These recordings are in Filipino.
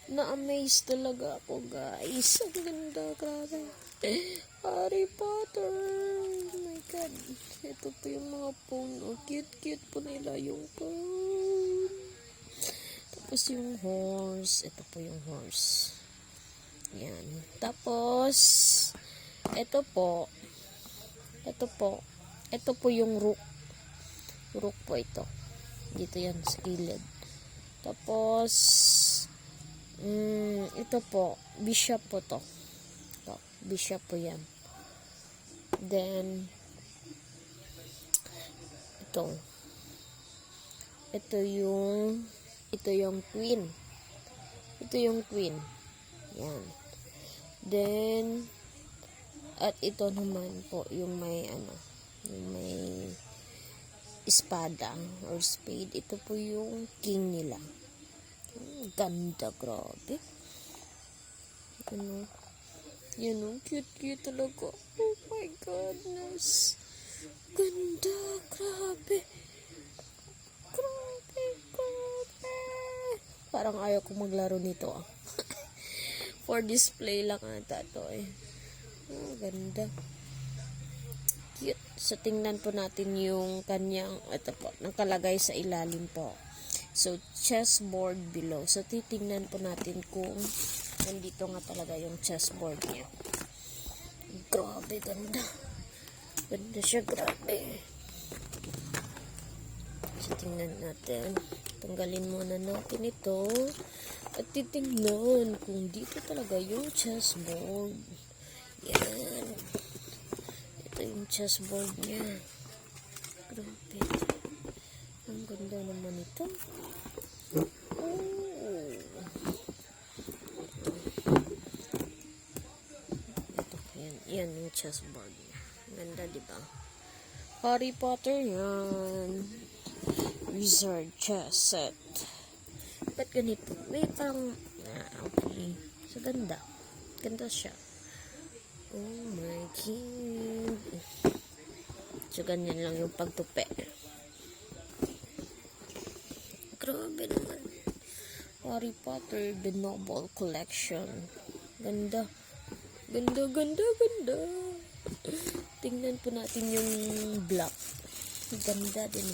Na-amaze talaga ako, guys. Ang ganda, grabe. Harry Potter. Oh my God. Ito po yung mga phone. Oh, cute-cute po nila yung phone. Tapos yung horse. Ito po yung horse. Yan. Tapos, ito po. Ito po yung rook. Rook po ito. Dito yan sa gilid. Tapos, ito po, bishop po to. Ito, bishop po yan. Then, ito yung queen. Ito yung queen. Yan. Then, at ito naman po, yung may espada or spade. Ito po yung king nila. Ganda, grabe. Yan, cute talaga. Oh my goodness. Ganda, grabe. Grabe. Parang ayaw ko maglaro nito, ah. For display lang ata to, eh. Oh, ganda. Cute. So, tingnan po natin yung kanyang, ito po, nakalagay sa ilalim po. So, chessboard below. So, titingnan po natin kung nandito nga talaga yung chessboard niya. Grabe, ganda. Ganda siya, grabe. So, tingnan natin. Tanggalin muna natin ito. At titingnan kung dito talaga yung chessboard. Yan. Ito yung chessboard niya. Grabe. Ang ganda naman ito. Oh. Ito, yan yung chessboard niya. Ganda, diba? Harry Potter yan. Wizard chess set. Ba't ganito? May parang, okay. So, ganda. Ganda siya. Oh my God. So, ganyan lang yung pagtupi. Grabe naman. Harry Potter, The Novel Collection. Ganda. Ganda. Tingnan po natin yung black. Ganda din.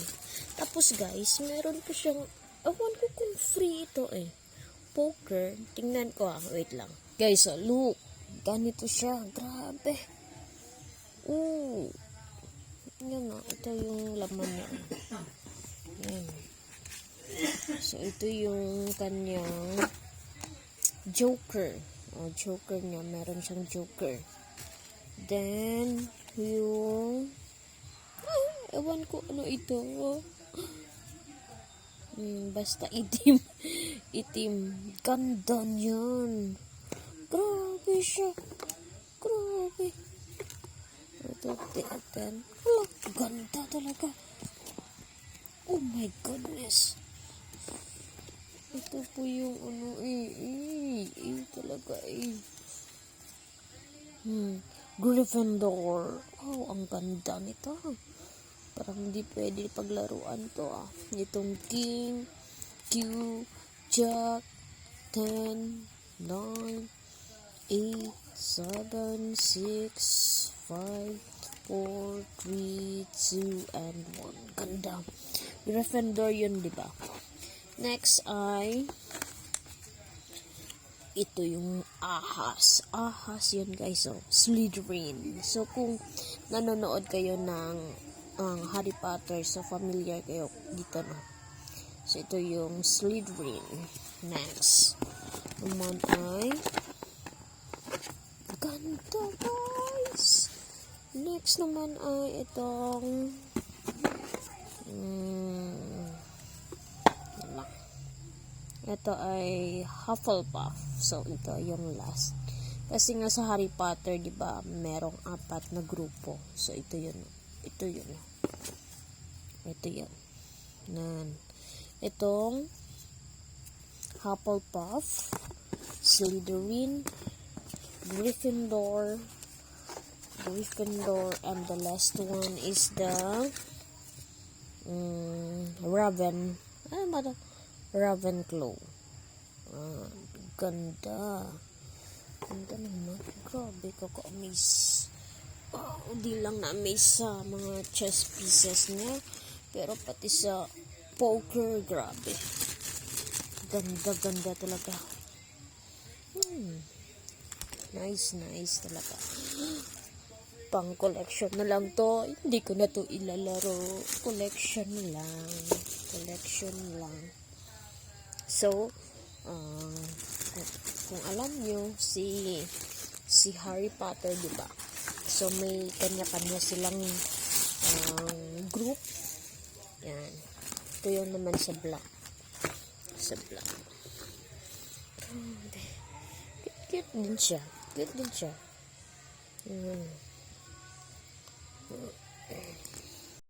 Tapos guys, meron po siyang, awan ko kung free ito eh. Poker. Tingnan ko wait lang. Guys, look. Ganito siya. Grabe. Yan na. Ito yung laman niya. Yan. So, ito yung kanyang joker. Joker niya. Meron siyang joker. Then, yung ewan ko ano ito. Basta itim. Itim. Ganda niyan. Grabe siya. Grabe. Ito, tiatan. Ganda talaga. Oh my goodness. Ito po yung talaga Gryffindor. Oh, ang ganda nito. Parang hindi pwede paglaruan to Itong king, Q, jack, 10, 9, 8, 7, 6, 5, 4, 3, 2, and 1. Ganda. Gryffindor yun, diba? Next ay ito yung ahas. Ahas yun, guys. So, Slytherin. So, kung nanonood kayo ng Harry Potter, so familiar kayo dito, no? So, ito yung Slytherin. Next naman ay ganda, guys. Next naman ay itong ito ay Hufflepuff. So, ito yung last. Kasi nga sa Harry Potter, di ba, merong 4 na grupo. So, ito yun. Ito yun. Itong Hufflepuff, Slytherin, Gryffindor, and the last one is the Ravenclaw. Ganda. Ganda naman. Grabe, kaka-amaze. Wow, di lang na-amaze sa mga chess pieces niya. Pero pati sa poker, grabe. Ganda talaga. Nice talaga. Pang collection na lang to. Hindi ko na to ilalaro. Collection lang. So, kung alam nyo, si Harry Potter, diba? So, may kanya-kanya silang group. Yan. Ito yun naman sa black. Cute din siya. Yan.